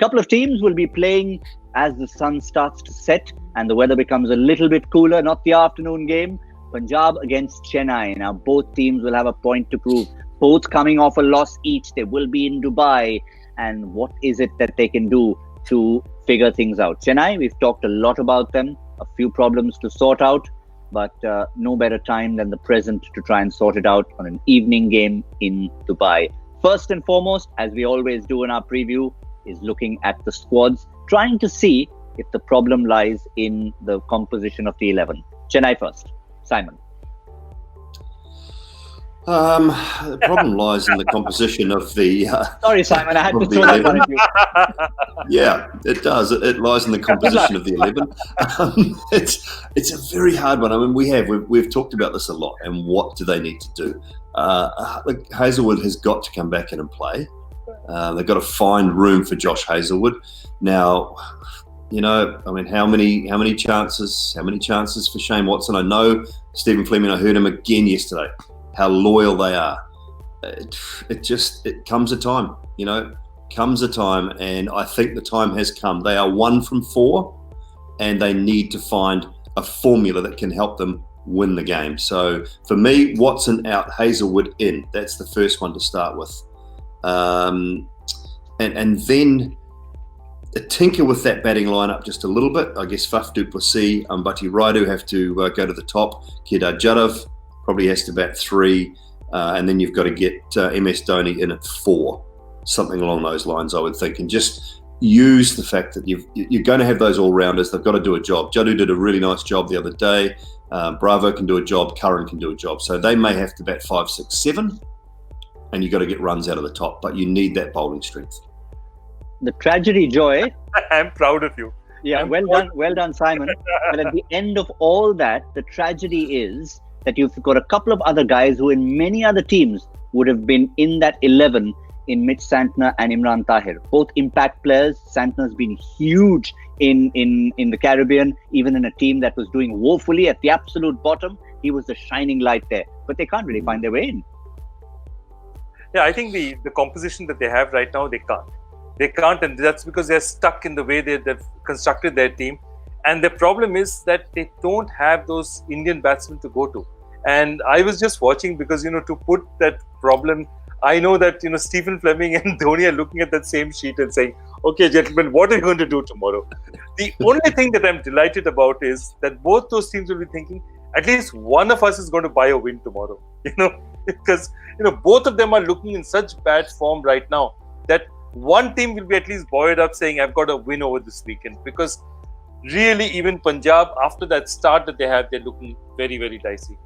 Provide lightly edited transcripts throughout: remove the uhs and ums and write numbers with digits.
couple of teams will be playing as the sun starts to set and the weather becomes a little bit cooler, not the afternoon game. Punjab against Chennai. Now, both teams will have a point to prove. Both coming off a loss each. They will be in Dubai. And what is it that they can do to figure things out? Chennai, we've talked a lot about them. A few problems to sort out. But no better time than the present to try and sort it out on an evening game in Dubai. First and foremost, as we always do in our preview, is looking at the squads, trying to see if the problem lies in the composition of the 11. Chennai first. Simon. The problem lies in the composition of the... Sorry, Simon, I had to throw that one at you. Yeah, it does. It lies in the composition of the 11. It's a very hard one. I mean, we've talked about this a lot, and what do they need to do? Hazelwood has got to come back in and play. They've got to find room for Josh Hazelwood. Now, I mean, how many chances for Shane Watson? I know Stephen Fleming, I heard him again yesterday, how loyal they are. It comes a time, and I think the time has come. They are 1 from 4, and they need to find a formula that can help them win the game. So for me, Watson out, Hazelwood in. That's the first one to start with. And then tinker with that batting lineup just a little bit. I guess Faf du Plessis, Ambati Raidu have to go to the top. Kedar Jadhav probably has to bat 3. And then you've got to get MS Dhoni in at 4. Something along those lines, I would think. And just use the fact that you're going to have those all-rounders. They've got to do a job. Jadu did a really nice job the other day. Bravo can do a job. Curran can do a job. So they may have to bat 5, 6, 7. And you've got to get runs out of the top. But you need that bowling strength. The tragedy, Joy. I'm proud of you. Yeah, well done, Simon. But at the end of all that, the tragedy is that you've got a couple of other guys who in many other teams would have been in that 11 in Mitch Santner and Imran Tahir. Both impact players. Santner's been huge in the Caribbean, even in a team that was doing woefully at the absolute bottom. He was the shining light there. But they can't really find their way in. Yeah, I think the composition that they have right now, they can't. They can't, and that's because they're stuck in the way they've constructed their team. And the problem is that they don't have those Indian batsmen to go to. And I was just watching because, to put that problem, I know that, Stephen Fleming and Dhoni are looking at that same sheet and saying, okay, gentlemen, what are you going to do tomorrow? The only thing that I'm delighted about is that both those teams will be thinking, at least one of us is going to buy a win tomorrow, because, both of them are looking in such bad form right now that one team will be at least buoyed up saying, I've got a win over this weekend, because really even Punjab, after that start that they have, they're looking very, very dicey.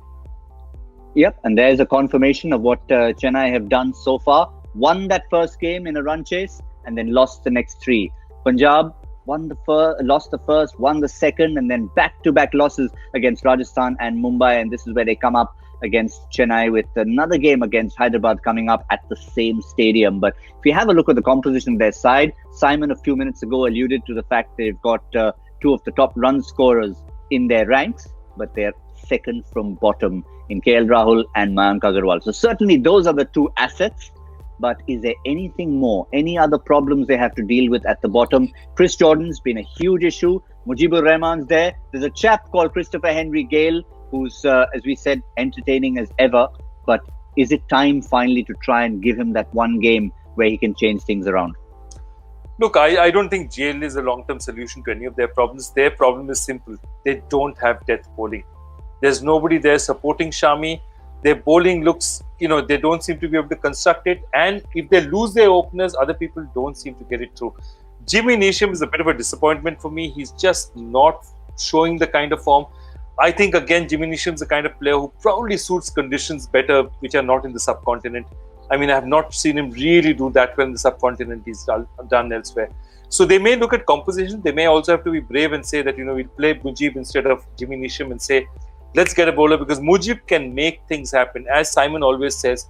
Yep, and there's a confirmation of what Chennai have done so far. Won that first game in a run chase and then lost the next 3. Punjab lost the first, won the second, and then back-to-back losses against Rajasthan and Mumbai. And this is where they come up against Chennai with another game against Hyderabad coming up at the same stadium. But if you have a look at the composition of their side, Simon a few minutes ago alluded to the fact they've got 2 of the top run scorers in their ranks, but they're second from bottom in KL Rahul and Mayank Agarwal. So certainly those are the 2 assets. But is there anything more? Any other problems they have to deal with at the bottom? Chris Jordan's been a huge issue. Mujibur Rahman's there. There's a chap called Christopher Henry Gale who's, as we said, entertaining as ever. But is it time finally to try and give him that one game where he can change things around? Look, I don't think JL is a long-term solution to any of their problems. Their problem is simple. They don't have depth bowling. There's nobody there supporting Shami. Their bowling looks, they don't seem to be able to construct it. And if they lose their openers, other people don't seem to get it through. Jimmy Neesham is a bit of a disappointment for me. He's just not showing the kind of form. I think, again, Jimmy Neesham's the kind of player who probably suits conditions better, which are not in the subcontinent. I mean, I have not seen him really do that well in the subcontinent. He's done elsewhere. So they may look at composition. They may also have to be brave and say that, we'll play Mujib instead of Jimmy Neesham and say, let's get a bowler, because Mujib can make things happen. As Simon always says,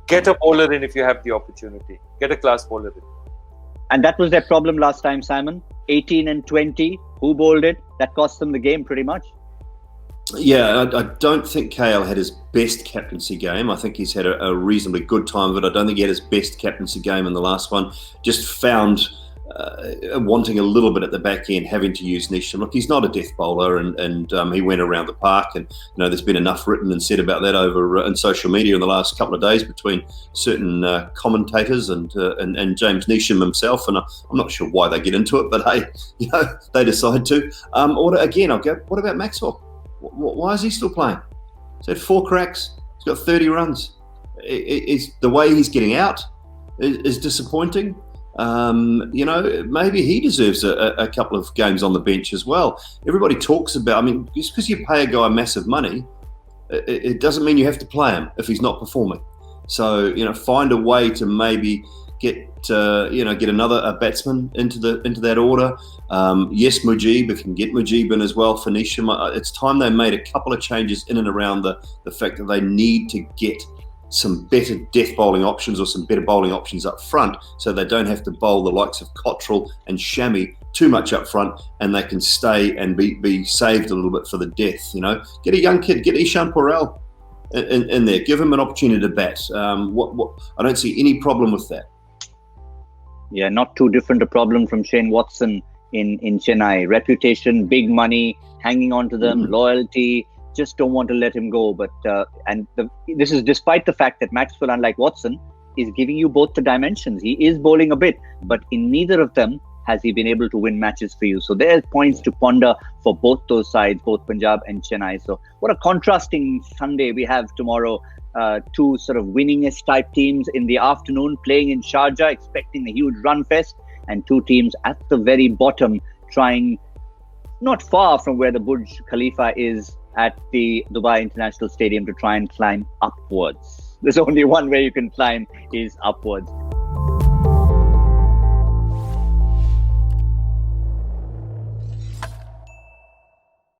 get a bowler in if you have the opportunity. Get a class bowler in. And that was their problem last time, Simon. 18 and 20. Who bowled it? That cost them the game pretty much. Yeah, I don't think KL had his best captaincy game. I think he's had a reasonably good time of it. I don't think he had his best captaincy game in the last one. Just found wanting a little bit at the back end, having to use Nishan. Look, he's not a death bowler, and he went around the park, and there's been enough written and said about that over in social media in the last couple of days between certain commentators and James Neesham himself, and I'm not sure why they get into it, but hey, they decide to. Or again, I'll go, what about Maxwell? Why is he still playing? He's had 4 cracks. He's got 30 runs. The way he's getting out is disappointing. Maybe he deserves a couple of games on the bench as well. Everybody talks about, just because you pay a guy massive money, it doesn't mean you have to play him if he's not performing. So, find a way to maybe get another batsman into that order. Yes, Mujib, if you can get Mujib in as well for Nisham. It's time they made a couple of changes in and around the fact that they need to get some better death bowling options or some better bowling options up front, so they don't have to bowl the likes of Cottrell and Shami too much up front, and they can stay and be saved a little bit for the death. Get a young kid, get Ishan Porel in there, give him an opportunity to bat. I don't see any problem with that. Yeah, not too different a problem from Shane Watson in Chennai. Reputation, big money, hanging on to them, loyalty. Just don't want to let him go. But this is despite the fact that Maxwell, unlike Watson, is giving you both the dimensions. He is bowling a bit, but in neither of them has he been able to win matches for you. So there's points to ponder for both those sides, both Punjab and Chennai. So what a contrasting Sunday we have tomorrow. 2 sort of winningest type teams in the afternoon playing in Sharjah, expecting a huge run fest, and 2 teams at the very bottom trying, not far from where the Burj Khalifa is at the Dubai International Stadium, to try and climb upwards. There's only one way you can climb, is upwards.